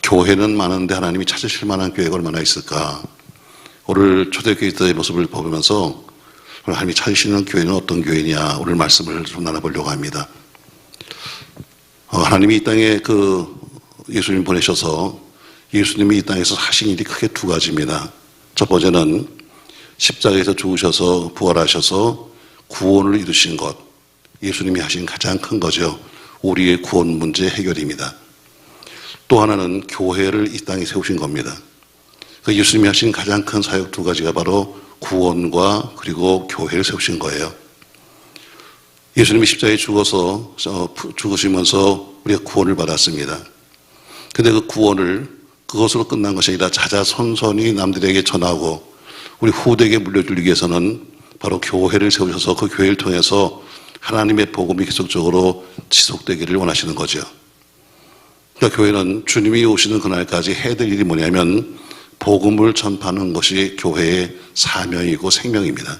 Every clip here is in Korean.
교회는 많은데 하나님이 찾으실 만한 교회가 얼마나 있을까? 오늘 초대교회 때의 모습을 보면서 하나님이 찾으시는 교회는 어떤 교회냐, 오늘 말씀을 좀 나눠보려고 합니다. 하나님이 이 땅에 예수님 보내셔서 예수님이 이 땅에서 하신 일이 크게 두 가지입니다. 첫 번째는 십자가에서 죽으셔서 부활하셔서 구원을 이루신 것, 예수님이 하신 가장 큰 거죠. 우리의 구원 문제 해결입니다. 또 하나는 교회를 이 땅에 세우신 겁니다. 예수님이 하신 가장 큰 사역 두 가지가 바로 구원과 그리고 교회를 세우신 거예요. 예수님이 십자가에 죽으시면서 우리가 구원을 받았습니다. 근데 그 구원을 그것으로 끝난 것이 아니라 자자손손이 남들에게 전하고 우리 후대에게 물려주기 위해서는 바로 교회를 세우셔서 그 교회를 통해서 하나님의 복음이 계속적으로 지속되기를 원하시는 거죠. 그러니까 교회는 주님이 오시는 그날까지 해야 될 일이 뭐냐면 복음을 전파하는 것이 교회의 사명이고 생명입니다.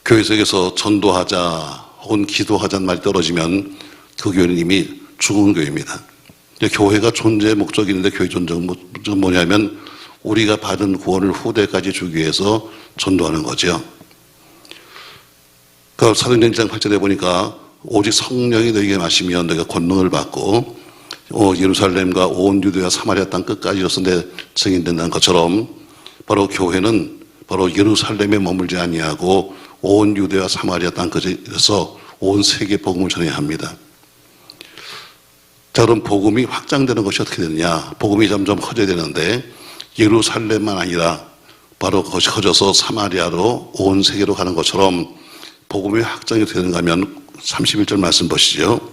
교회 속에서 전도하자 혹은 기도하자는 말이 떨어지면 그 교회는 이미 죽은 교회입니다. 교회가 존재의 목적이 있는데 교회 존재는 뭐냐면 우리가 받은 구원을 후대까지 주기 위해서 전도하는 거죠. 그 사도행전 1장 8절에 보니까 오직 성령이 너에게 마시면 너희가 권능을 받고 예루살렘과 온 유대와 사마리아 땅 끝까지 이르러서 내 증인 된다는 것처럼 바로 교회는 바로 예루살렘에 머물지 아니하고 온 유대와 사마리아 땅 끝까지 이르러서 온 세계 복음을 전해야 합니다. 자, 그럼 복음이 확장되는 것이 어떻게 되느냐? 복음이 점점 커져야 되는데 예루살렘만 아니라 바로 그것이 커져서 사마리아로 온 세계로 가는 것처럼 복음이 확장이 되는가 하면 31절 말씀 보시죠.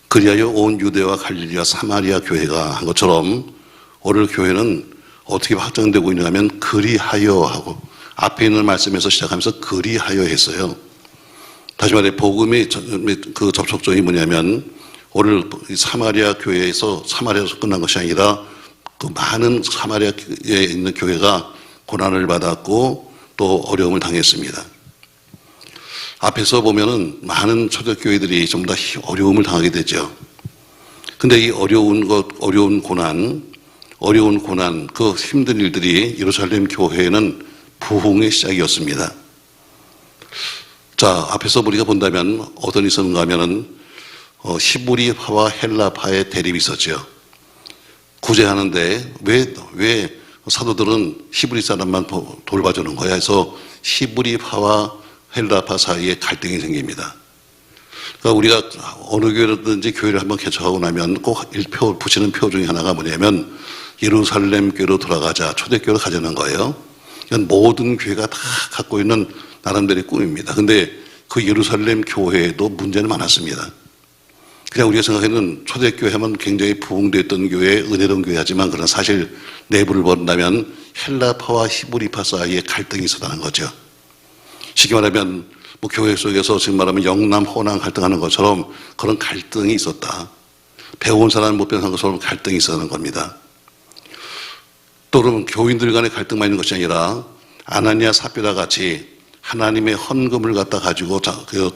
그리하여 온 유대와 갈릴리와 사마리아 교회가 한 것처럼 오늘 교회는 어떻게 확장되고 있는가 하면 그리하여 하고 앞에 있는 말씀에서 시작하면서 그리하여 했어요. 다시 말해 복음의 그 접촉점이 뭐냐면 오늘 사마리아 교회에서 사마리아에서 끝난 것이 아니라 그 많은 사마리아에 있는 교회가 고난을 받았고 또 어려움을 당했습니다. 앞에서 보면은 많은 초대교회들이 전부 다 어려움을 당하게 되죠. 근데 이 어려운 고난, 그 힘든 일들이 예루살렘 교회에는 부흥의 시작이었습니다. 자, 앞에서 우리가 본다면 어떤 일이 있었는가 하면은 히브리파와 헬라파의 대립이 있었죠. 구제하는데 왜 사도들은 히브리 사람만 돌봐주는 거야 해서 히브리파와 헬라파 사이에 갈등이 생깁니다. 그러니까 우리가 어느 교회든지 교회를 한번 개척하고 나면 꼭 붙이는 표 중에 하나가 뭐냐면 예루살렘 교회로 돌아가자, 초대교회로 가자는 거예요. 이건 모든 교회가 다 갖고 있는 나름대로의 꿈입니다. 근데 그 예루살렘 교회에도 문제는 많았습니다. 그냥 우리가 생각하는 초대교회 하면 굉장히 부흥됐던 교회, 은혜로운 교회 하지만 그러나 사실 내부를 본다면 헬라파와 히브리파 사이에 갈등이 있었다는 거죠. 쉽게 말하면 교회 속에서 지금 말하면 영남, 호남 갈등하는 것처럼 그런 갈등이 있었다. 배운 사람 못 배운 것처럼 갈등이 있었다는 겁니다. 또 그러면 교인들 간의 갈등만 있는 것이 아니라 아나니아 삽비라 같이 하나님의 헌금을 갖다 가지고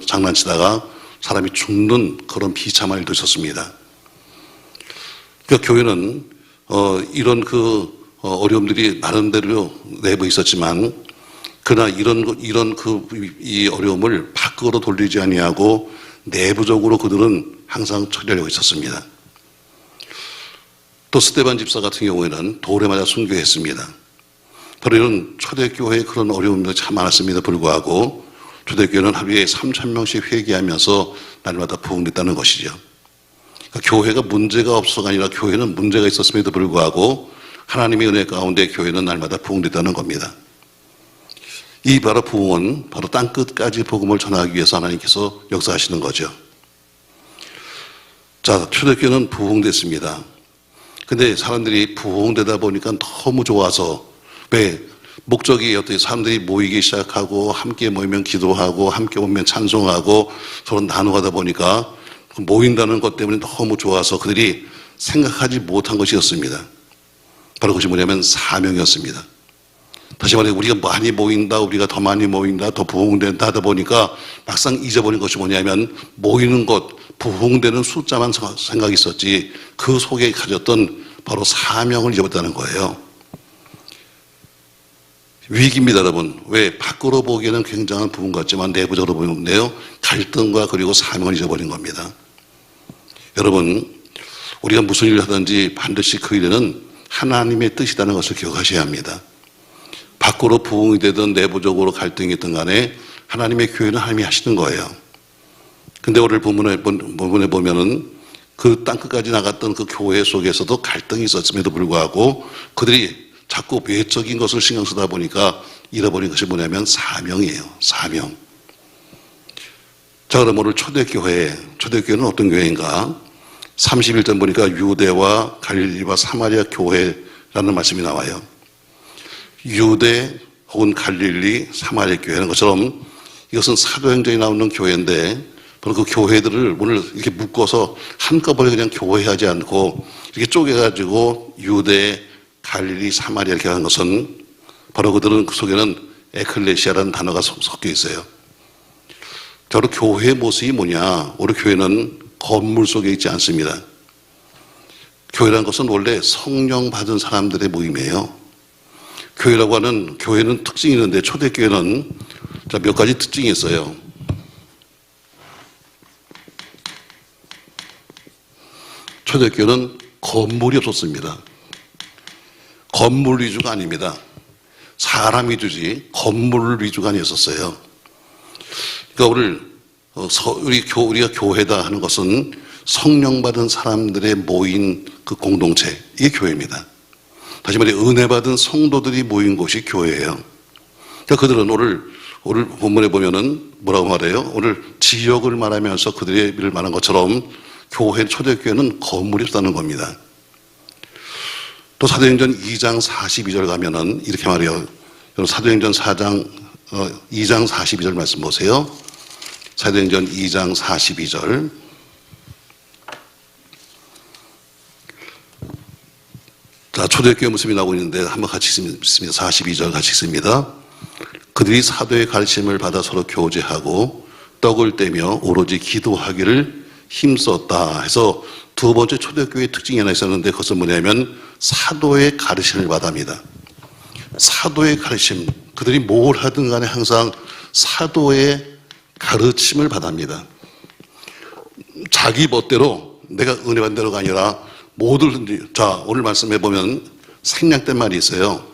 장난치다가 사람이 죽는 그런 비참한 일도 있었습니다. 그러니까 교회는 이런 어려움들이 나름대로 내부에 있었지만 그러나 이 어려움을 밖으로 돌리지 아니하고 내부적으로 그들은 항상 처리하려고 있었습니다. 또 스데반 집사 같은 경우에는 돌에 맞아 순교했습니다. 바로 이런 초대교회의 그런 어려움도 참 많았음에도 불구하고 초대교회는 하루에 3,000명씩 회개하면서 날마다 부흥됐다는 것이죠. 그러니까 교회가 문제가 없어가 아니라 교회는 문제가 있었음에도 불구하고 하나님의 은혜 가운데 교회는 날마다 부흥됐다는 겁니다. 이 바로 부흥은 바로 땅끝까지 복음을 전하기 위해서 하나님께서 역사하시는 거죠. 자, 초대교회는 부흥됐습니다. 근데 사람들이 부흥되다 보니까 너무 좋아서 왜 목적이 어떻게 사람들이 모이기 시작하고 함께 모이면 기도하고 함께 모이면 찬송하고 서로 나누다 보니까 모인다는 것 때문에 너무 좋아서 그들이 생각하지 못한 것이었습니다. 바로 그것이 뭐냐면 사명이었습니다. 다시 말해 우리가 많이 모인다, 우리가 더 많이 모인다, 더 부흥된다 하다 보니까 막상 잊어버린 것이 뭐냐면 모이는 것, 부흥되는 숫자만 생각이 있었지 그 속에 가졌던 바로 사명을 잊어버렸다는 거예요. 위기입니다, 여러분. 왜? 밖으로 보기에는 굉장한 부흥 같지만 내부적으로 보면요, 갈등과 그리고 사명을 잊어버린 겁니다. 여러분, 우리가 무슨 일을 하든지 반드시 그 일에는 하나님의 뜻이라는 것을 기억하셔야 합니다. 밖으로 부흥이 되든 내부적으로 갈등이 있든 간에 하나님의 교회는 하나님이 하시는 거예요. 근데 오늘 본문에 보면은 그 땅끝까지 나갔던 그 교회 속에서도 갈등이 있었음에도 불구하고 그들이 자꾸 외적인 것을 신경 쓰다 보니까 잃어버린 것이 뭐냐면 사명이에요. 사명. 자, 그럼 오늘 초대교회는 어떤 교회인가? 31절 보니까 유대와 갈릴리와 사마리아 교회라는 말씀이 나와요. 유대 혹은 갈릴리, 사마리아 교회라는 것처럼 이것은 사도행전에 나오는 교회인데 바로 그 교회들을 오늘 이렇게 묶어서 한꺼번에 그냥 교회하지 않고 이렇게 쪼개가지고 유대, 갈릴리, 사마리아 이렇게 하는 것은 바로 그들은 그 속에는 에클레시아라는 단어가 섞여 있어요. 바로 교회의 모습이 뭐냐? 우리 교회는 건물 속에 있지 않습니다. 교회라는 것은 원래 성령 받은 사람들의 모임이에요. 교회라고 하는, 교회는 특징이 있는데 초대교회는 몇 가지 특징이 있어요. 초대교회는 건물이 없었습니다. 건물 위주가 아닙니다. 사람 위주지 건물 위주가 아니었었어요. 그러니까 우리가 교회다 하는 것은 성령 받은 사람들의 모인 그 공동체, 이게 교회입니다. 다시 말해 은혜 받은 성도들이 모인 곳이 교회예요. 그러니까 그들은 오늘 본문에 보면은 뭐라고 말해요? 오늘 지역을 말하면서 그들의 일을 말한 것처럼 초대교회는 건물이 없다는 겁니다. 또 사도행전 2장 42절 가면은 이렇게 말해요. 사도행전 2장 42절 말씀 보세요. 사도행전 2장 42절. 자, 초대교회 모습이 나오고 있는데 한번 같이 읽습니다. 42절 같이 읽습니다. 그들이 사도의 가르침을 받아 서로 교제하고 떡을 떼며 오로지 기도하기를 힘썼다 해서 두 번째 초대교회의 특징이 하나 있었는데 그것은 뭐냐면 사도의 가르침을 받아합니다. 사도의 가르침, 그들이 뭘 하든 간에 항상 사도의 가르침을 받아합니다. 자기 멋대로 내가 은혜 받는 대로가 아니라 뭐든지, 자, 오늘 말씀해 보면 생략된 말이 있어요.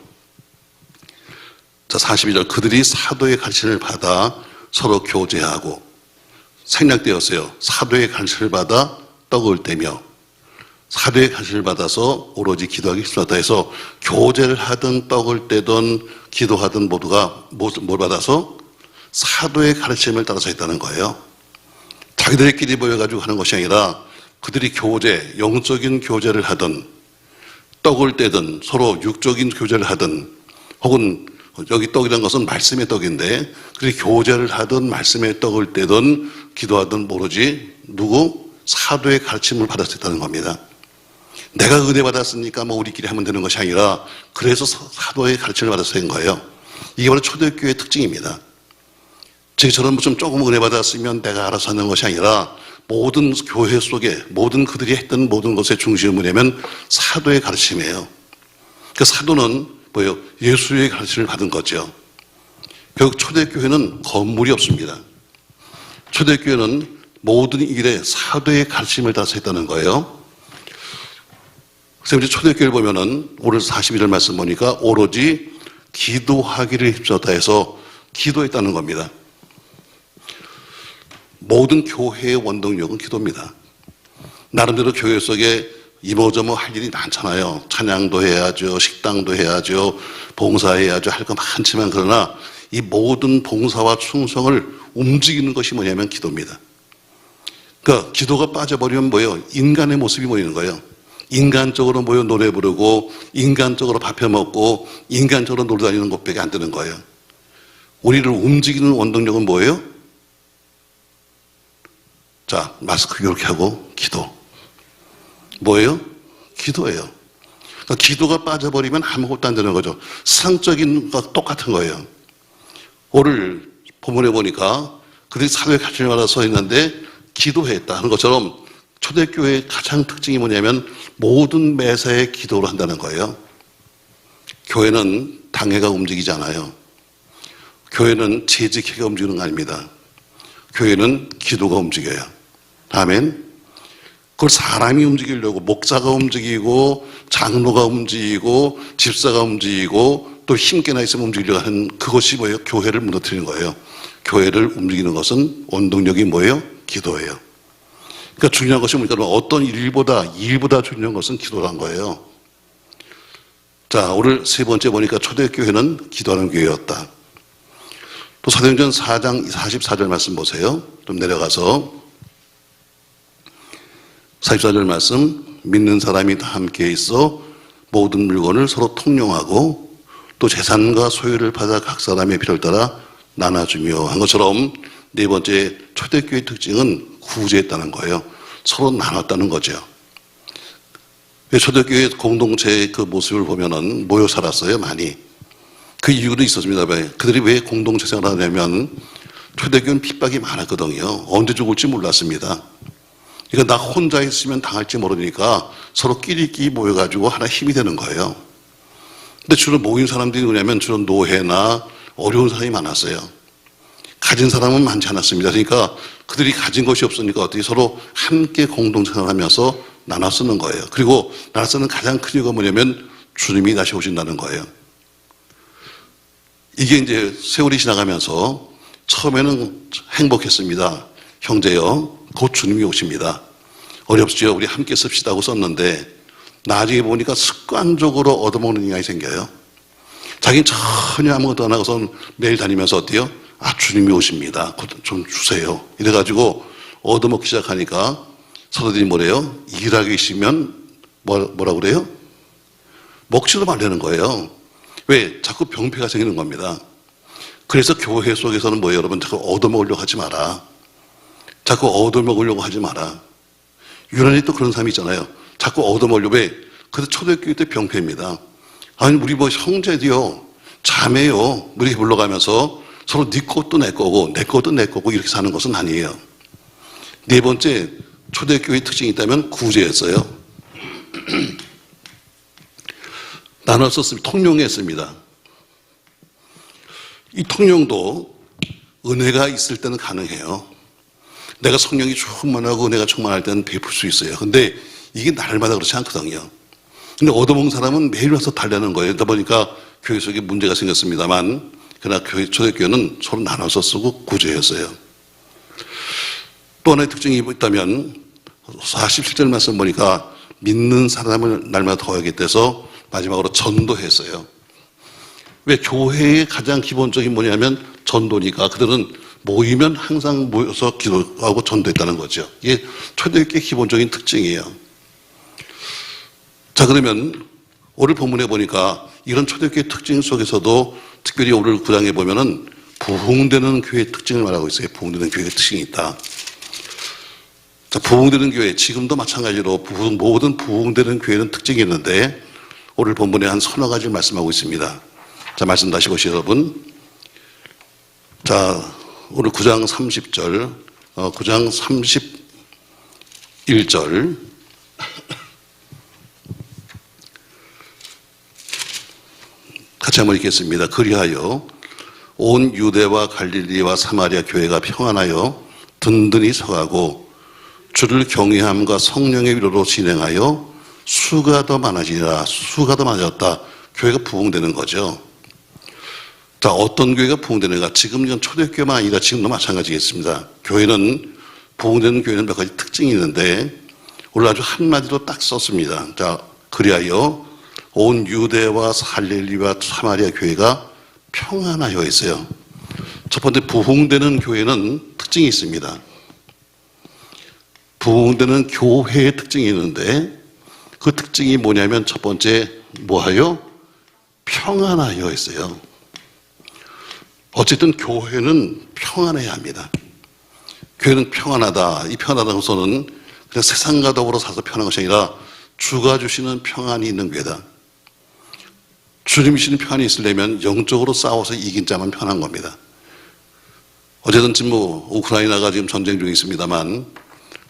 자, 42절 그들이 사도의 가르침을 받아 서로 교제하고, 생략되었어요. 사도의 가르침을 받아 떡을 떼며, 사도의 가르침을 받아서 오로지 기도하기 힘쓰다 해서 교제를 하든 떡을 떼든 기도하든 모두가 뭘 받아서 사도의 가르침을 따라서 했다는 거예요. 자기들끼리 모여가지고 하는 것이 아니라 그들이 교제, 영적인 교제를 하든 떡을 떼든 서로 육적인 교제를 하든, 혹은 여기 떡이라는 것은 말씀의 떡인데 그들이 교제를 하든 말씀의 떡을 떼든 기도하든 모르지 누구? 사도의 가르침을 받았다는 겁니다. 내가 은혜 받았으니까 뭐 우리끼리 하면 되는 것이 아니라 그래서 사도의 가르침을 받아서 된 거예요. 이게 바로 초대교회의 특징입니다. 저처럼 좀 조금 은혜 받았으면 내가 알아서 하는 것이 아니라 모든 교회 속에 모든 그들이 했던 모든 것의 중심은 뭐냐면 사도의 가르침이에요. 그 사도는 뭐예요? 예수의 가르침을 받은 거죠. 결국 초대교회는 건물이 없습니다. 초대교회는 모든 일에 사도의 가르침을 따라서 했다는 거예요. 그래서 초대교회를 보면은 오늘 41절 말씀 보니까 오로지 기도하기를 힘썼다 해서 기도했다는 겁니다. 모든 교회의 원동력은 기도입니다. 나름대로 교회 속에 이모저모 할 일이 많잖아요. 찬양도 해야죠. 식당도 해야죠. 봉사해야죠. 할 거 많지만 그러나 이 모든 봉사와 충성을 움직이는 것이 뭐냐면 기도입니다. 그러니까 기도가 빠져버리면 뭐예요? 인간의 모습이 보이는 거예요. 인간적으로 모여 노래 부르고 인간적으로 밥해 먹고 인간적으로 놀러 다니는 것밖에 안 되는 거예요. 우리를 움직이는 원동력은 뭐예요? 자, 마스크 이렇게 하고 기도. 뭐예요? 기도예요. 그러니까 기도가 빠져버리면 아무것도 안 되는 거죠. 상적인 것과 똑같은 거예요. 오늘 본문에 보니까 그들이 사도의 가르침을 받아서 했는데 기도했다 하는 것처럼 초대교회의 가장 특징이 뭐냐면 모든 매사에 기도를 한다는 거예요. 교회는 당회가 움직이지 않아요. 교회는 재직회가 움직이는 거 아닙니다. 교회는 기도가 움직여요. 아멘. 그걸 사람이 움직이려고 목사가 움직이고 장로가 움직이고 집사가 움직이고 또 힘께나 있으면 움직이려고 하는 그것이 뭐예요? 교회를 무너뜨리는 거예요. 교회를 움직이는 것은 원동력이 뭐예요? 기도예요. 그러니까 중요한 것이 뭐냐면 어떤 일보다 중요한 것은 기도란 거예요. 자, 오늘 세 번째 보니까 초대교회는 기도하는 교회였다. 또 사도행전 4장 44절 말씀 보세요. 좀 내려가서 44절 말씀, 믿는 사람이 다 함께 있어 모든 물건을 서로 통용하고 또 재산과 소유를 받아 각 사람의 필요를 따라 나눠주며 한 것처럼 네 번째 초대교회의 특징은 구제했다는 거예요. 서로 나눴다는 거죠. 초대교회 공동체의 그 모습을 보면은 모여 살았어요, 많이. 그 이유도 있었습니다. 그들이 왜 공동체 생활을 하냐면 초대교회는 핍박이 많았거든요. 언제 죽을지 몰랐습니다. 그러니까 나 혼자 있으면 당할지 모르니까 서로 끼리끼리 모여가지고 하나 힘이 되는 거예요. 근데 주로 모인 사람들이 뭐냐면 주로 노예나 어려운 사람이 많았어요. 가진 사람은 많지 않았습니다. 그러니까 그들이 가진 것이 없으니까 어떻게 서로 함께 공동생활을 하면서 나눠 쓰는 거예요. 그리고 나눠 쓰는 가장 큰 이유가 뭐냐면 주님이 다시 오신다는 거예요. 이게 이제 세월이 지나가면서 처음에는 행복했습니다. 형제여, 곧 주님이 오십니다. 어렵지요. 우리 함께 씁시다 하고 썼는데 나중에 보니까 습관적으로 얻어먹는 인간이 생겨요. 자기는 전혀 아무것도 안 하고선 매일 다니면서 어때요? 아, 주님이 오십니다. 좀 주세요. 이래가지고 얻어먹기 시작하니까 사도들이 뭐래요? 일하기 싫으면 뭐라 그래요? 먹지도 말라는 거예요. 왜? 자꾸 병폐가 생기는 겁니다. 그래서 교회 속에서는 뭐예요? 여러분, 자꾸 얻어먹으려고 하지 마라. 자꾸 얻어먹으려고 하지 마라. 유난히 또 그런 사람이 있잖아요. 자꾸 얻어먹으려고 왜? 그래서 초대교회 때 병폐입니다. 아니, 우리 뭐 형제도요, 자매요, 이렇게 불러가면서 서로 네 것도 내 거고, 내 것도 내 거고, 이렇게 사는 것은 아니에요. 네 번째, 초대교회의 특징이 있다면 구제였어요. 나눴었습니다. 통용했습니다. 이 통용도 은혜가 있을 때는 가능해요. 내가 성령이 충만하고 은혜가 충만할 때는 베풀 수 있어요. 근데 이게 날마다 그렇지 않거든요. 근데 얻어먹은 사람은 매일 와서 달라는 거예요. 그러다 보니까 교회 속에 문제가 생겼습니다만, 그러나 초대교회는 서로 나눠서 쓰고 구제했어요. 또 하나의 특징이 있다면 47절 말씀 보니까 믿는 사람을 날마다 더하게 돼서 마지막으로 전도했어요. 왜? 교회의 가장 기본적인 뭐냐면 전도니까 그들은 모이면 항상 모여서 기도하고 전도했다는 거죠. 이게 초대교회의 기본적인 특징이에요. 자, 그러면 오늘 본문에 보니까 이런 초대교회 특징 속에서도 특별히 오늘 9장에 보면은 부흥되는 교회의 특징을 말하고 있어요. 부흥되는 교회의 특징이 있다. 자, 부흥되는 교회, 지금도 마찬가지로 모든 부흥되는 교회는 특징이 있는데 오늘 본문에 한 서너 가지를 말씀하고 있습니다. 자, 말씀 다시 보시죠, 여러분. 자, 오늘 9장 30절, 9장 31절. 같이 한번 읽겠습니다. 그리하여 온 유대와 갈릴리와 사마리아 교회가 평안하여 든든히 서가고 주를 경외함과 성령의 위로로 진행하여 수가 더 많아지니라. 수가 더 많아졌다. 교회가 부흥되는 거죠. 자, 어떤 교회가 부흥되는가? 지금 이건 초대교회만 아니라 지금도 마찬가지겠습니다. 교회는, 부흥되는 교회는 몇 가지 특징이 있는데 오늘 아주 한마디로 딱 썼습니다. 자, 그리하여 온 유대와 갈릴리와 사마리아 교회가 평안하여 있어요. 첫 번째, 부흥되는 교회는 특징이 있습니다. 부흥되는 교회의 특징이 있는데 그 특징이 뭐냐면 첫 번째, 뭐하여? 평안하여 있어요. 어쨌든 교회는 평안해야 합니다. 교회는 평안하다. 이 평안하다는 것은 그냥 세상과 더불어 살아서 편한 것이 아니라 주가 주시는 평안이 있는 교회다. 주님이 주시는 평안이 있으려면 영적으로 싸워서 이긴 자만 편한 겁니다. 어쨌든 지금 우크라이나가 지금 전쟁 중에 있습니다만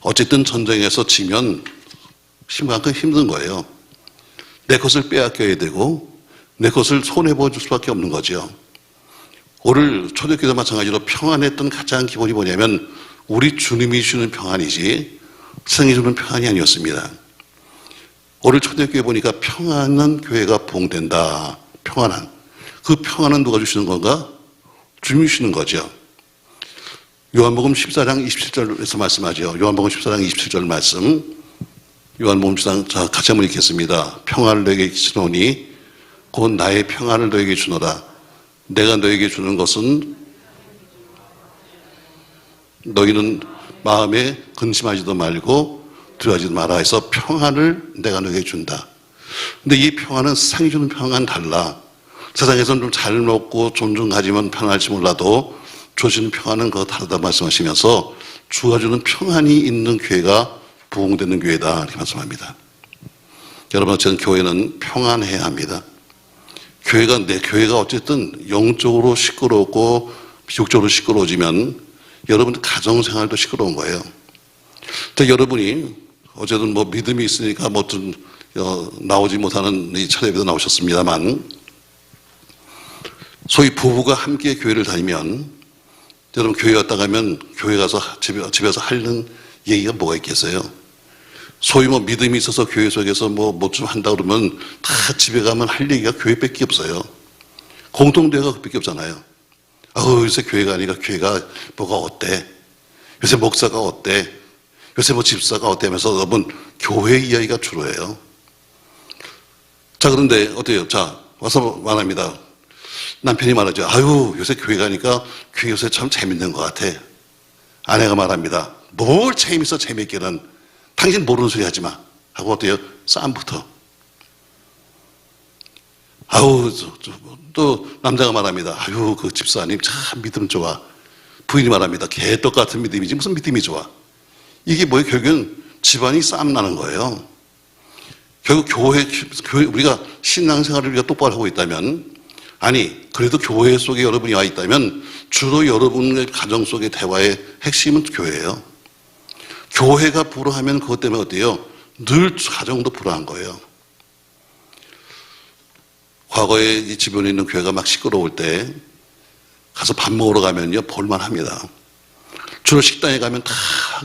어쨌든 전쟁에서 지면 심각한 힘든 거예요. 내 것을 빼앗겨야 되고 내 것을 손해보줄 수밖에 없는 거죠. 오늘 초대교회도 마찬가지로 평안했던 가장 기본이 뭐냐면 우리 주님이 주는 평안이지 세상이 주는 평안이 아니었습니다. 오늘 초대교회 보니까 평안한 교회가 부흥된다. 평안한. 그 평안은 누가 주시는 건가? 주님이 주시는 거죠. 요한복음 14장 27절에서 말씀하죠. 요한복음 14장 27절 말씀. 요한복음 14장, 자, 같이 한번 읽겠습니다. 평안을 너에게 주노니 곧 나의 평안을 너에게 주노라. 내가 너에게 주는 것은 너희는 마음에 근심하지도 말고 두려워하지도 마라 해서 평안을 내가 너에게 준다. 근데 이 평안은 세상이 주는 평안은 달라. 세상에서는 좀 잘 먹고 존중하지만 편할지 몰라도 주시는 평안은 그거 다르다 말씀하시면서 주가 주는 평안이 있는 교회가 부흥되는 교회다 이렇게 말씀합니다. 여러분 어쨌든 교회는 평안해야 합니다. 교회가 어쨌든 영적으로 시끄럽고 육적으로 시끄러워지면 여러분 가정생활도 시끄러운 거예요. 근데 여러분이 어쨌든 뭐 믿음이 있으니까 뭐든 나오지 못하는 이 차례에도 나오셨습니다만 소위 부부가 함께 교회를 다니면 여러분 교회 갔다 가면 교회 가서 집에서 하는 얘기가 뭐가 있겠어요? 소위 뭐 믿음이 있어서 교회 속에서 뭐 좀 한다 그러면 다 집에 가면 할 얘기가 교회밖에 없어요. 공통대화가 그밖에 없잖아요. 요새 교회 가니까 교회가 뭐가 어때? 요새 목사가 어때? 요새 뭐 집사가 어때? 하면서 여러분 교회 이야기가 주로 해요. 자 그런데 어때요? 자 와서 말합니다. 남편이 말하죠. 요새 교회 가니까 교회 요새 참 재밌는 것 같아. 아내가 말합니다. 뭘 재밌어 재밌기는. 당신 모르는 소리 하지 마. 하고 어때요? 싸움부터. 또 남자가 말합니다. 그 집사님 참 믿음 좋아. 부인이 말합니다. 개떡 같은 믿음이지 무슨 믿음이 좋아. 이게 뭐예요? 결국은 집안이 싸움 나는 거예요. 결국 교회 우리가 신앙생활을 우리가 똑바로 하고 있다면 그래도 교회 속에 여러분이 와 있다면 주로 여러분의 가정 속의 대화의 핵심은 교회예요. 교회가 불화하면 그것 때문에 어때요? 늘 가정도 불화한 거예요. 과거에 이 주변에 있는 교회가 막 시끄러울 때 가서 밥 먹으러 가면요 볼만합니다. 주로 식당에 가면 다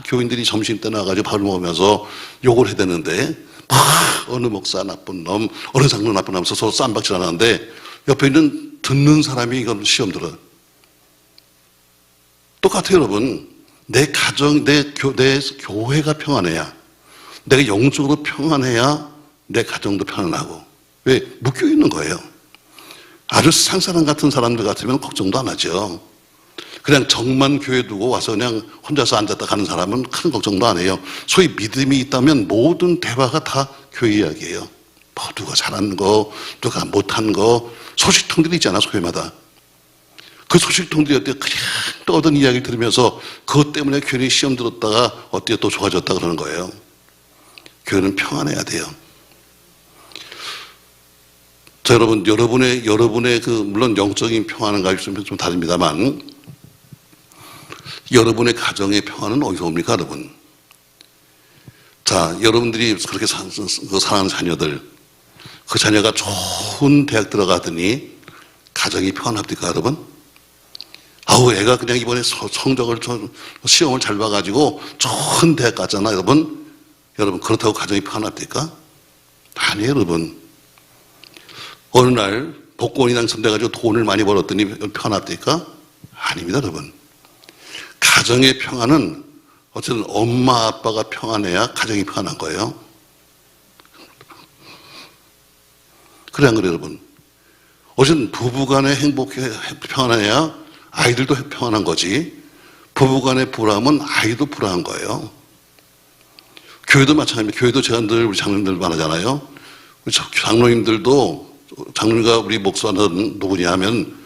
교인들이 점심 때 나와가지고 밥을 먹으면서 욕을 해대는데 어느 목사 나쁜 놈, 어느 장로 나쁜 놈 하면서 서로 쌈박질 하는데 옆에 있는 듣는 사람이 이건 시험 들어. 똑같아요, 여러분. 내 가정, 내 교회가 평안해야, 내가 영적으로 평안해야 내 가정도 평안하고. 왜? 묶여 있는 거예요. 아주 상사람 같은 사람들 같으면 걱정도 안 하죠. 그냥 정만 교회 두고 와서 그냥 혼자서 앉았다 가는 사람은 큰 걱정도 안 해요. 소위 믿음이 있다면 모든 대화가 다 교회 이야기예요. 뭐 누가 잘하는 거, 누가 못한 거, 소식통들이 있잖아, 교회마다. 그 소식통들이 어때요? 그냥 또 얻은 이야기를 들으면서 그것 때문에 괜히 시험 들었다가 어때요? 또 좋아졌다 그러는 거예요. 교회는 평안해야 돼요. 자, 여러분의 물론 영적인 평안은 가지고 좀 다릅니다만 여러분의 가정의 평안은 어디서 옵니까, 여러분? 자, 여러분들이 그렇게 사랑하는 자녀들, 그 자녀가 좋은 대학 들어가더니 가정이 평안합니까, 여러분? 애가 그냥 이번에 시험을 잘 봐가지고 좋은 대학 갔잖아, 여러분. 여러분, 그렇다고 가정이 평안합니까? 아니에요, 여러분. 어느 날 복권이 당첨돼가지고 돈을 많이 벌었더니 평안합니까? 아닙니다, 여러분. 가정의 평안은 어쨌든 엄마, 아빠가 평안해야 가정이 평안한 거예요. 그래, 안 그래요, 여러분? 어쨌든 부부간에 평안해야 아이들도 평안한 거지. 부부간의 불화하면 아이도 불화한 거예요. 교회도 마찬가지입니다. 교회도 제가 늘 우리 장로님들 말하잖아요. 우리 장로님과 우리 목사는 누구냐 하면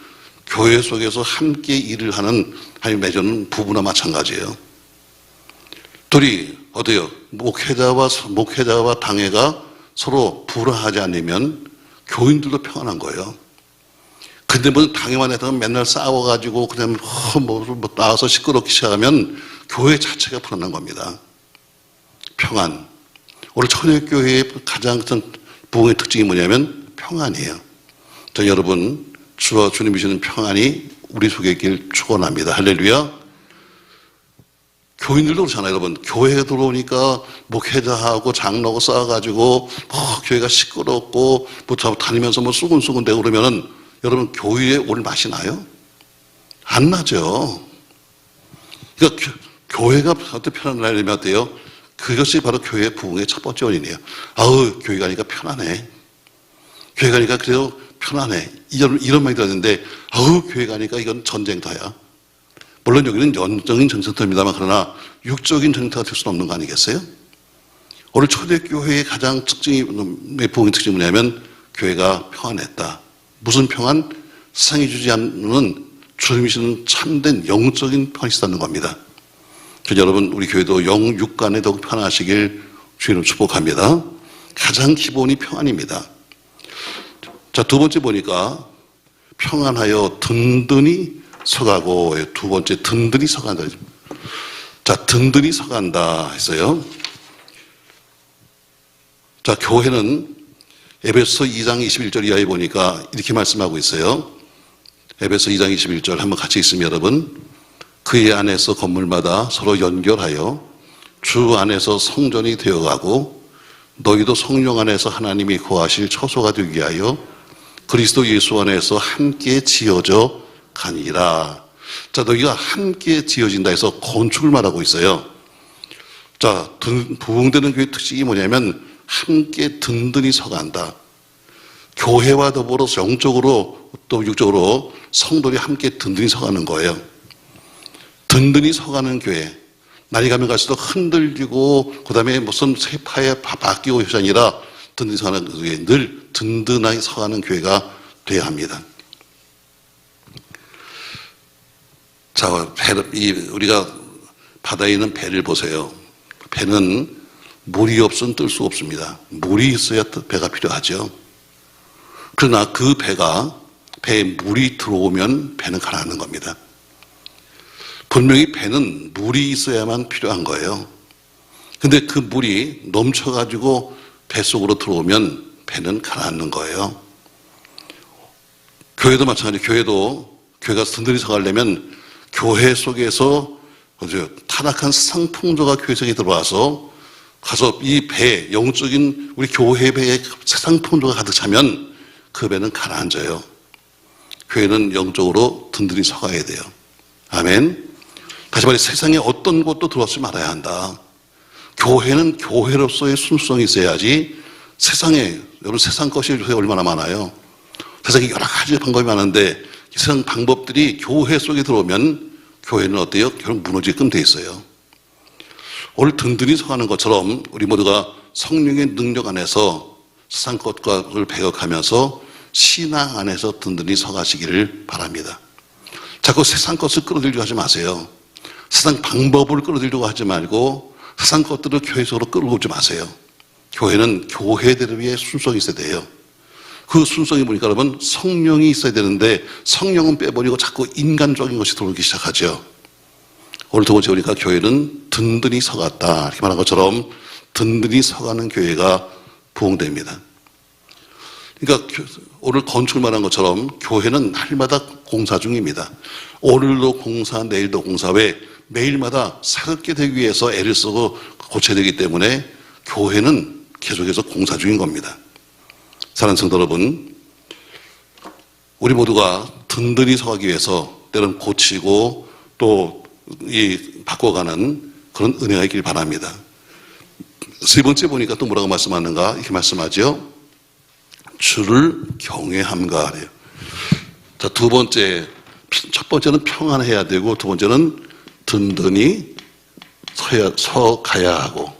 교회 속에서 함께 일을 하는 맺어는 부부나 마찬가지예요. 둘이 어때요? 목회자와 당회가 서로 불화하지 않으면 교인들도 평안한 거예요. 근데 뭐 당회만 해도 맨날 싸워가지고 그냥 나와서 시끄럽게 시작하면 교회 자체가 불안한 겁니다. 평안. 오늘 초대교회의 가장 큰 부흥의 특징이 뭐냐면 평안이에요. 저 여러분, 주와 주님이 주시는 평안이 우리 속에 있길 축원합니다. 할렐루야. 교인들도 그렇잖아요, 여러분. 교회에 들어오니까 목회자하고 장로하고 싸워가지고 교회가 시끄럽고 다니면서 수근수근 대고 그러면은 여러분 교회에 올 맛이 나요? 안 나죠. 그러니까 교회가 어떻게 편안하려면 어때요? 그것이 바로 교회의 부흥의 첫 번째 원인이에요. 아우, 교회 가니까 편안해. 교회 가니까 그래도 편안해. 이런 말이 들었는데, 아우, 교회 가니까 이건 전쟁터야. 물론 여기는 영적인 전쟁터입니다만, 그러나 육적인 전쟁터가 될 수는 없는 거 아니겠어요? 오늘 초대교회의 가장 부흥의 특징이 뭐냐면, 교회가 평안했다. 무슨 평안? 세상이 주지 않는 주님이 주시는 참된 영적인 평안이 있다는 겁니다. 그래서 여러분, 우리 교회도 영육간에 더욱 편안하시길 주님으로 축복합니다. 가장 기본이 평안입니다. 자, 두 번째 보니까 평안하여 든든히 서가고, 두 번째 든든히 서간다. 자, 든든히 서간다 했어요. 자, 교회는 에베소 2장 21절 이하에 보니까 이렇게 말씀하고 있어요. 에베소 2장 21절 한번 같이 있으면 여러분, 그의 안에서 건물마다 서로 연결하여 주 안에서 성전이 되어가고 너희도 성령 안에서 하나님이 거하실 처소가 되기 위하여 그리스도 예수 안에서 함께 지어져 가니라. 자, 너희가 함께 지어진다 해서 건축을 말하고 있어요. 자, 부흥되는 교회 특징이 뭐냐면 함께 든든히 서간다. 교회와 더불어서 영적으로 또 육적으로 성도들이 함께 든든히 서가는 거예요. 든든히 서가는 교회. 날이 가면 갈수록 흔들리고 그다음에 무슨 세파에 바뀌고 이것이 아니라 든든히 서가는 교회, 늘 든든하게 서가는 교회가 돼야 합니다. 자, 우리가 바다에 있는 배를 보세요. 배는 물이 없으면 뜰 수 없습니다. 물이 있어야 배가 필요하죠. 그러나 그 배에 물이 들어오면 배는 가라앉는 겁니다. 분명히 배는 물이 있어야만 필요한 거예요. 근데 그 물이 넘쳐가지고 배 속으로 들어오면 배는 가라앉는 거예요. 교회도 마찬가지예요. 교회가 든든히 서가려면 교회 속에서 타락한 세상 풍조가 교회 속에 들어와서 가서 이 배, 영적인 우리 교회 배에 세상 풍조가 가득 차면 그 배는 가라앉아요. 교회는 영적으로 든든히 서가야 돼요. 아멘. 다시 말해 세상에 어떤 것도 들어와서 말아야 한다. 교회는 교회로서의 순수성이 있어야지 여러분 세상 것이 요새 얼마나 많아요. 세상에 여러 가지 방법이 많은데 세상 방법들이 교회 속에 들어오면 교회는 어때요? 결국 무너지게끔 돼 있어요. 오늘 든든히 서가는 것처럼 우리 모두가 성령의 능력 안에서 세상 것과를 배격하면서 신앙 안에서 든든히 서가시기를 바랍니다. 자꾸 세상 것을 끌어들이려고 하지 마세요. 세상 방법을 끌어들이려고 하지 말고 세상 것들을 교회 속으로 끌고 오지 마세요. 교회는 교회대로의 순성이 있어야 돼요. 그 순성이 보니까 여러분 성령이 있어야 되는데 성령은 빼버리고 자꾸 인간적인 것이 들어오기 시작하죠. 오늘 두 번째 보니까 교회는 든든히 서갔다 이렇게 말한 것처럼 든든히 서가는 교회가 부흥됩니다. 그러니까 오늘 건축을 말한 것처럼 교회는 날마다 공사 중입니다. 오늘도 공사, 내일도 공사. 왜? 매일마다 새롭게 되기 위해서 애를 쓰고 고쳐야 되기 때문에 교회는 계속해서 공사 중인 겁니다. 사랑하는 성도 여러분, 우리 모두가 든든히 서가기 위해서 때론 고치고 또 바꿔가는 그런 은혜가 있길 바랍니다. 세 번째 보니까 또 뭐라고 말씀하는가? 이렇게 말씀하죠. 주를 경외함가 그래요. 자, 첫 번째는 평안해야 되고 두 번째는 든든히 서가야 하고.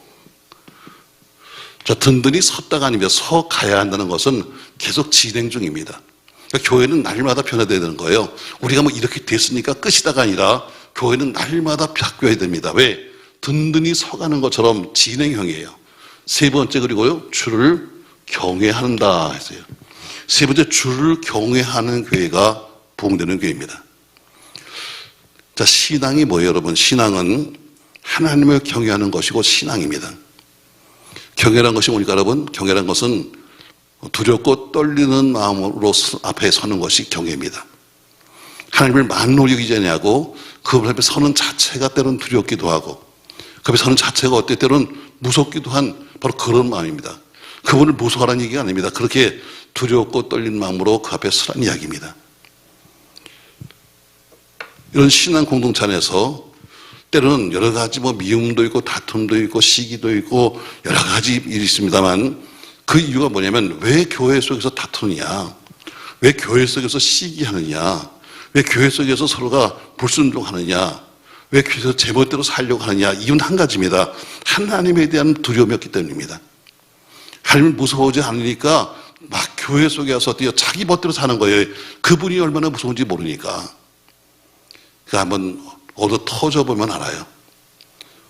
자, 든든히 섰다가 아니면 서가야 한다는 것은 계속 진행 중입니다. 그러니까 교회는 날마다 변화되어야 되는 거예요. 우리가 이렇게 됐으니까 끝이다가 아니라 교회는 날마다 바뀌어야 됩니다. 왜? 든든히 서가는 것처럼 진행형이에요. 세 번째 그리고요, 주를 경외한다 했어요. 세 번째, 주를 경외하는 교회가 부흥되는 교회입니다. 자, 신앙이 뭐예요, 여러분? 신앙은 하나님을 경외하는 것이고 신앙입니다. 경외란 것이 뭡니까, 여러분? 경외란 것은 두렵고 떨리는 마음으로 앞에 서는 것이 경외입니다. 하나님을 만노 여기지 아니하고 그 앞에 서는 자체가 때로는 두렵기도 하고 그 앞에 서는 자체가 어때 때로는 무섭기도 한 바로 그런 마음입니다. 그분을 무서워하라는 얘기가 아닙니다. 그렇게 두렵고 떨리는 마음으로 그 앞에 서라는 이야기입니다. 이런 신앙 공동체 안에서 때로는 여러 가지 미움도 있고 다툼도 있고 시기도 있고 여러 가지 일이 있습니다만 그 이유가 뭐냐면 왜 교회 속에서 다투느냐, 왜 교회 속에서 시기하느냐, 왜 교회 속에서 서로가 불순종하느냐, 왜 교회에서 제멋대로 살려고 하느냐. 이유는 한 가지입니다. 하나님에 대한 두려움이었기 때문입니다. 하나님을 무서워하지 않으니까 막 교회 속에 와서 자기 멋대로 사는 거예요. 그분이 얼마나 무서운지 모르니까. 그러니까 한번 얻어 터져보면 알아요.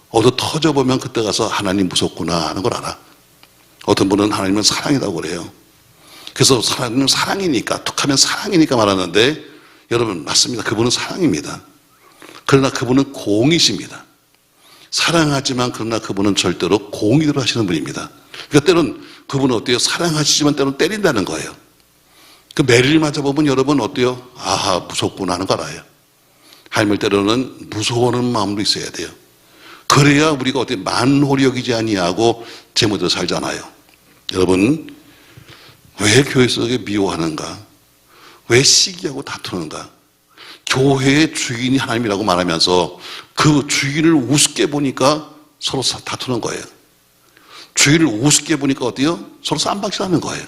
얻어 터져보면 그때 가서 하나님 무섭구나 하는 걸 알아. 어떤 분은 하나님은 사랑이라고 그래요. 그래서 하나님은 사랑이니까, 툭하면 사랑이니까 말하는데 여러분 맞습니다. 그분은 사랑입니다. 그러나 그분은 공이십니다. 사랑하지만 그러나 그분은 절대로 공의대로 하시는 분입니다. 그러니까 때로는 그분은 어때요? 사랑하시지만 때로는 때린다는 거예요. 그 매를 맞아보면 여러분 어때요? 아하 무섭구나 하는 거 알아요. 하나님을 때로는 무서워하는 마음도 있어야 돼요. 그래야 우리가 어떻게 만홀히 여기지 아니하고 제멋대로 살잖아요. 여러분 왜 교회 속에 미워하는가? 왜 시기하고 다투는가? 교회의 주인이 하나님이라고 말하면서 그 주인을 우습게 보니까 서로 다투는 거예요. 주인을 우습게 보니까 어때요? 서로 쌈박질하는 거예요.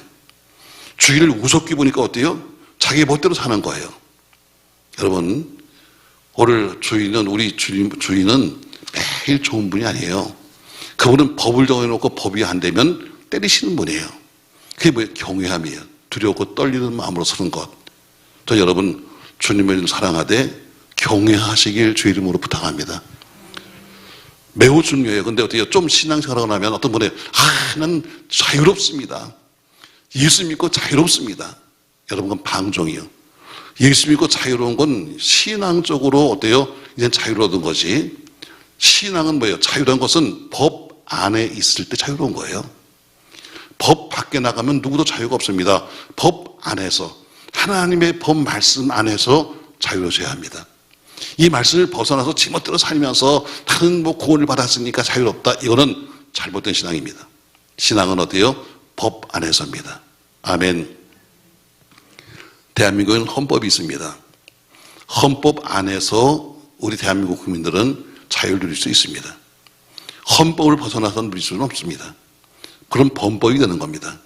주인을 우습게 보니까 어때요? 자기 멋대로 사는 거예요. 여러분 오늘 주인은 우리 주인은 매일 좋은 분이 아니에요. 그분은 법을 정해놓고 법이 안 되면 때리시는 분이에요. 그게 뭐예요? 경외함이에요. 두렵고 떨리는 마음으로 서는 것. 저 여러분 주님을 사랑하되 경외하시길 주 이름으로 부탁합니다. 매우 중요해요. 근데 어때요? 좀 신앙생활하고 나면 어떤 분이 난 자유롭습니다. 예수 믿고 자유롭습니다. 여러분 그건 방종이요. 예수 믿고 자유로운 건 신앙적으로 어때요? 이제 자유로운 거지. 신앙은 뭐예요? 자유로운 것은 법 안에 있을 때 자유로운 거예요. 법 밖에 나가면 누구도 자유가 없습니다. 법 안에서 하나님의 법 말씀 안에서 자유로워져야 합니다. 이 말씀을 벗어나서 지멋대로 살면서 다른 구원을 받았으니까 자유롭다. 이거는 잘못된 신앙입니다. 신앙은 어때요? 법 안에서입니다. 아멘. 대한민국에는 헌법이 있습니다. 헌법 안에서 우리 대한민국 국민들은 자유를 누릴 수 있습니다. 헌법을 벗어나서 누릴 수는 없습니다. 그럼 범법이 되는 겁니다.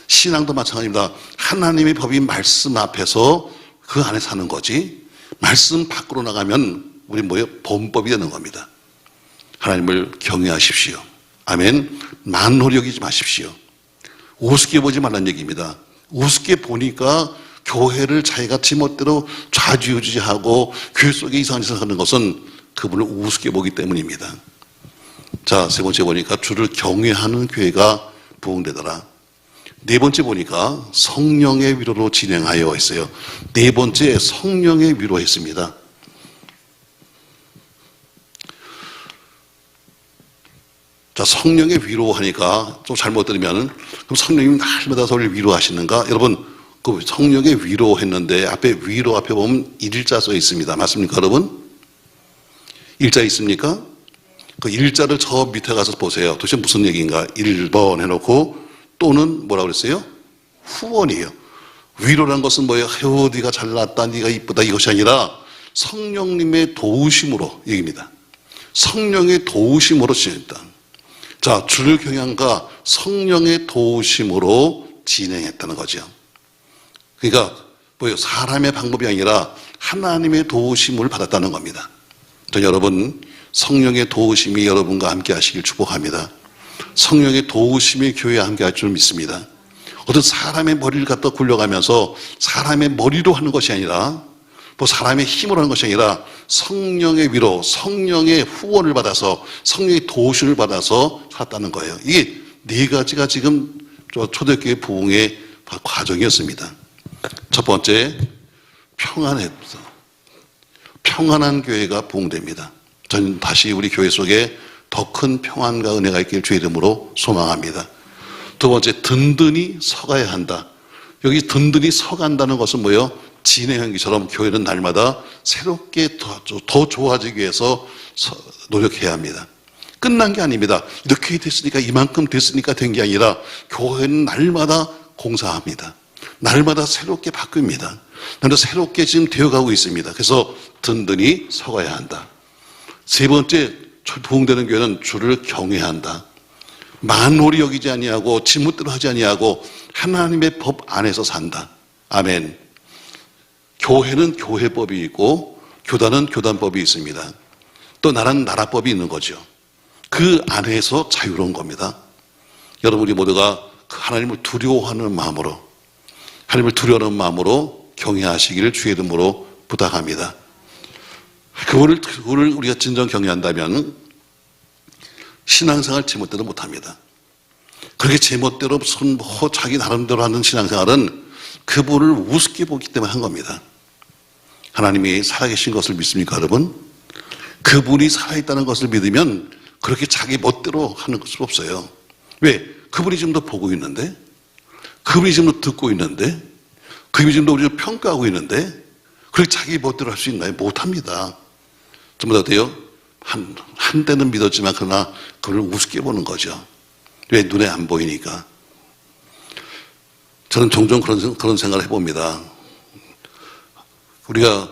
신앙도 마찬가지입니다. 하나님의 법이 말씀 앞에서 그 안에 사는 거지 말씀 밖으로 나가면 우리 뭐예요? 범법이 되는 겁니다. 하나님을 경외하십시오. 아멘. 만홀히 여기지 마십시오. 우습게 보지 말라는 얘기입니다. 우습게 보니까 교회를 자기가 지멋대로 좌지우지하고 교회 속에 이상한 짓을 하는 것은 그분을 우습게 보기 때문입니다. 자, 세 번째 보니까 주를 경외하는 교회가 부흥되더라. 네 번째 보니까 성령의 위로로 진행하여 했어요. 네 번째 성령의 위로 했습니다. 자, 성령의 위로 하니까 좀 잘못 들으면 그럼 성령님 날마다 저를 위로하시는가? 여러분 그 성령의 위로 했는데 앞에 위로 앞에 보면 일자 써 있습니다. 맞습니까 여러분? 일자 있습니까? 그 일자를 저 밑에 가서 보세요. 도대체 무슨 얘기인가? 1번 해놓고 또는 뭐라고 그랬어요? 후원이에요. 위로란 것은 뭐예요? 네가 잘났다, 네가 이쁘다 이것이 아니라 성령님의 도우심으로 얘기입니다. 성령의 도우심으로 진행했다. 자, 주를 경외함과 성령의 도우심으로 진행했다는 거죠. 그러니까 뭐예요? 사람의 방법이 아니라 하나님의 도우심을 받았다는 겁니다. 저 여러분 성령의 도우심이 여러분과 함께 하시길 축복합니다. 성령의 도우심이 교회에 함께 할 줄 믿습니다. 어떤 사람의 머리를 갖다 굴려가면서 사람의 머리로 하는 것이 아니라 뭐 사람의 힘으로 하는 것이 아니라 성령의 위로, 성령의 후원을 받아서 성령의 도우심을 받아서 살았다는 거예요. 이게 네 가지가 지금 초대교회 부흥의 과정이었습니다. 첫 번째, 평안한 교회가 부흥됩니다. 저는 다시 우리 교회 속에 더 큰 평안과 은혜가 있길 주의 이름으로 소망합니다. 두 번째, 든든히 서가야 한다. 여기 든든히 서간다는 것은 뭐예요? 진행한기처럼 교회는 날마다 새롭게 더 좋아지기 위해서 노력해야 합니다. 끝난 게 아닙니다. 이렇게 됐으니까, 이만큼 됐으니까 된 게 아니라 교회는 날마다 공사합니다. 날마다 새롭게 바뀝니다. 날마다 새롭게 지금 되어가고 있습니다. 그래서 든든히 서가야 한다. 세 번째, 부흥되는 교회는 주를 경외해야 한다. 만홀히 여기지 아니하고 지멋대로 하지 아니하고 하나님의 법 안에서 산다. 아멘. 교회는 교회법이 있고 교단은 교단법이 있습니다. 또 나라는 나라법이 있는 거죠. 그 안에서 자유로운 겁니다. 여러분, 우리 모두가 하나님을 두려워하는 마음으로, 하나님을 두려워하는 마음으로 경외하시기를 주의 이름으로 부탁합니다. 그거를 우리가 진정 경외한다면 신앙생활 제멋대로 못합니다. 그렇게 제멋대로 무슨 자기 나름대로 하는 신앙생활은 그분을 우습게 보기 때문에 한 겁니다. 하나님이 살아계신 것을 믿습니까, 여러분? 그분이 살아있다는 것을 믿으면 그렇게 자기 멋대로 하는 것은 없어요. 왜? 그분이 지금도 보고 있는데, 그분이 지금도 듣고 있는데, 그분이 지금도 우리를 평가하고 있는데, 그렇게 자기 멋대로 할 수 있나요? 못합니다. 전부 다 어때요? 한때는 믿었지만 그러나 그걸 우습게 보는 거죠. 왜? 눈에 안 보이니까. 저는 종종 그런 생각을 해봅니다. 우리가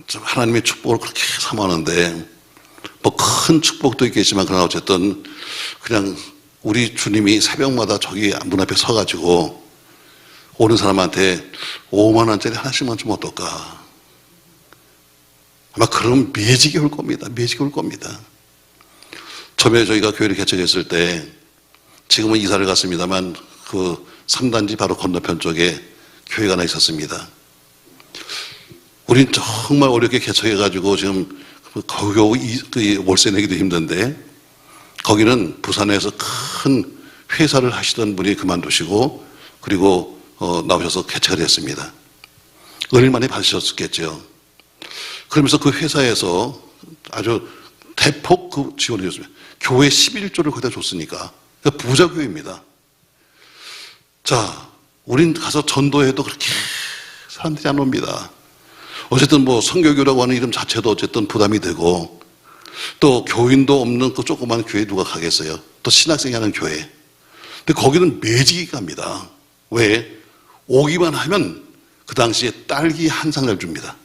하나님의 축복을 그렇게 사모하는데 뭐 큰 축복도 있겠지만 그러나 어쨌든 그냥 우리 주님이 새벽마다 저기 문 앞에 서가지고 오는 사람한테 5만 원짜리 하나씩만 주면 어떨까? 아마 그런 매직이 올 겁니다. 매직이 올 겁니다. 처음에 저희가 교회를 개척했을 때, 지금은 이사를 갔습니다만 그 3단지 바로 건너편 쪽에 교회가 하나 있었습니다. 우린 정말 어렵게 개척해가지고 지금 겨우 월세 내기도 힘든데, 거기는 부산에서 큰 회사를 하시던 분이 그만두시고 그리고 나오셔서 개척을 했습니다. 은혜를 많이 받으셨겠죠. 그러면서 그 회사에서 아주 대폭 그 지원을 해줬습니다. 교회 11조를 거기다 줬으니까. 그러니까 부자 교회입니다. 자, 우린 가서 전도해도 그렇게 사람들이 안 옵니다. 어쨌든 뭐 성교교라고 하는 이름 자체도 어쨌든 부담이 되고, 또 교인도 없는 그 조그만 교회 누가 가겠어요? 또 신학생이 하는 교회. 근데 거기는 매직이 갑니다. 왜? 오기만 하면 그 당시에 딸기 한 상을 줍니다.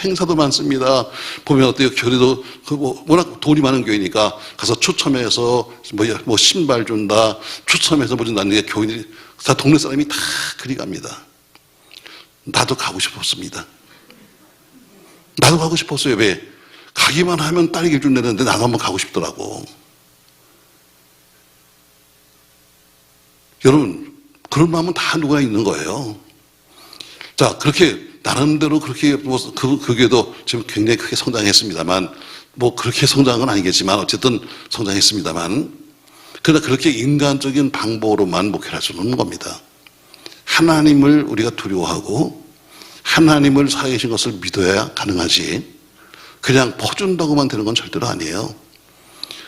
행사도 많습니다. 보면 어때요? 교회도 워낙 돈이 많은 교회니까 가서 추첨해서 뭐 신발 준다, 추첨해서 뭐 준다는 게 교인들이 다 동네 사람이 다 그리 갑니다. 나도 가고 싶었습니다. 나도 가고 싶었어요. 왜? 가기만 하면 딸기를 준다는데 나도 한번 가고 싶더라고. 여러분, 그런 마음은 다 누구나 있는 거예요. 자, 그렇게 나름대로 그렇게 그 교회도 지금 굉장히 크게 성장했습니다만, 뭐 그렇게 성장한 건 아니겠지만 어쨌든 성장했습니다만, 그러나 그렇게 인간적인 방법으로만 목회를 할 수는 없는 겁니다. 하나님을 우리가 두려워하고 하나님을 살아계신 것을 믿어야 가능하지, 그냥 퍼준다고만 되는 건 절대로 아니에요.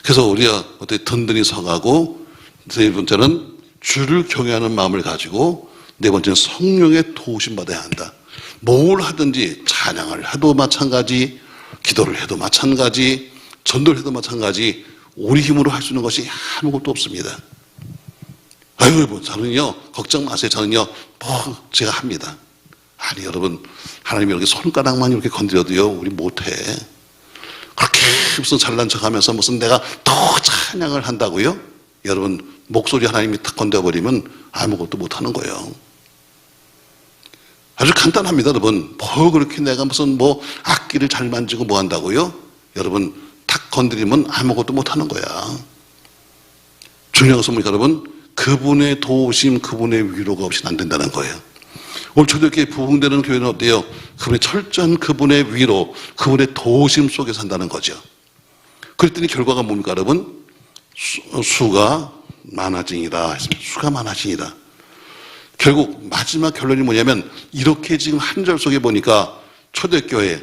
그래서 우리가 어떻게 든든히 서가고, 세 번째는 주를 경외하는 마음을 가지고, 네 번째는 성령의 도우심 받아야 한다. 뭘 하든지, 찬양을 해도 마찬가지, 기도를 해도 마찬가지, 전도를 해도 마찬가지, 우리 힘으로 할 수 있는 것이 아무것도 없습니다. 아이고, 뭐 저는요, 걱정 마세요. 저는요, 뭐 제가 합니다. 아니, 여러분, 하나님이 이렇게 손가락만 이렇게 건드려도요, 우리 못해. 그렇게 무슨 잘난 척 하면서 무슨 내가 더 찬양을 한다고요? 여러분, 목소리 하나님이 탁 건드려버리면 아무것도 못하는 거예요. 아주 간단합니다, 여러분. 뭐 그렇게 내가 무슨 뭐 악기를 잘 만지고 뭐 한다고요? 여러분, 탁 건드리면 아무것도 못하는 거야. 중요한 것은 뭐니까 여러분, 그분의 도우심, 그분의 위로가 없이는 안 된다는 거예요. 오늘 초대교회 부흥되는 교회는 어때요? 그분의 철저한 그분의 위로, 그분의 도우심 속에 산다는 거죠. 그랬더니 결과가 뭡니까, 여러분? 수가 많아지니라 했습니다. 수가 많아지니라. 결국 마지막 결론이 뭐냐면, 이렇게 지금 한 절 속에 보니까 초대교회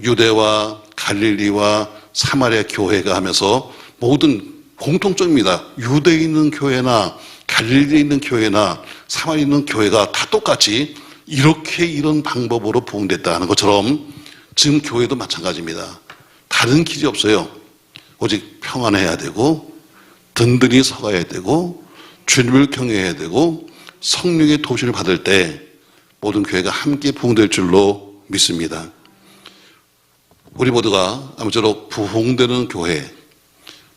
유대와 갈릴리와 사마리아 교회가 하면서 모든 공통점입니다. 유대에 있는 교회나 갈릴리에 있는 교회나 사마리아에 있는 교회가 다 똑같이 이렇게 이런 방법으로 부흥됐다는 것처럼 지금 교회도 마찬가지입니다. 다른 길이 없어요. 오직 평안해야 되고 든든히 서가야 되고 주님을 경외해야 되고 성령의 도심을 받을 때 모든 교회가 함께 부흥될 줄로 믿습니다. 우리 모두가 아무쪼록 부흥되는 교회,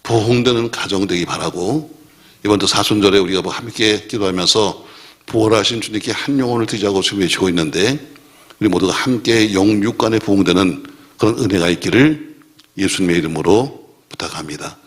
부흥되는 가정 되기 바라고 이번도 사순절에 우리가 함께 기도하면서 부활하신 주님께 한 영혼을 드리자고 지금 외치고 있는데 우리 모두가 함께 영육간에 부흥되는 그런 은혜가 있기를 예수님의 이름으로 부탁합니다.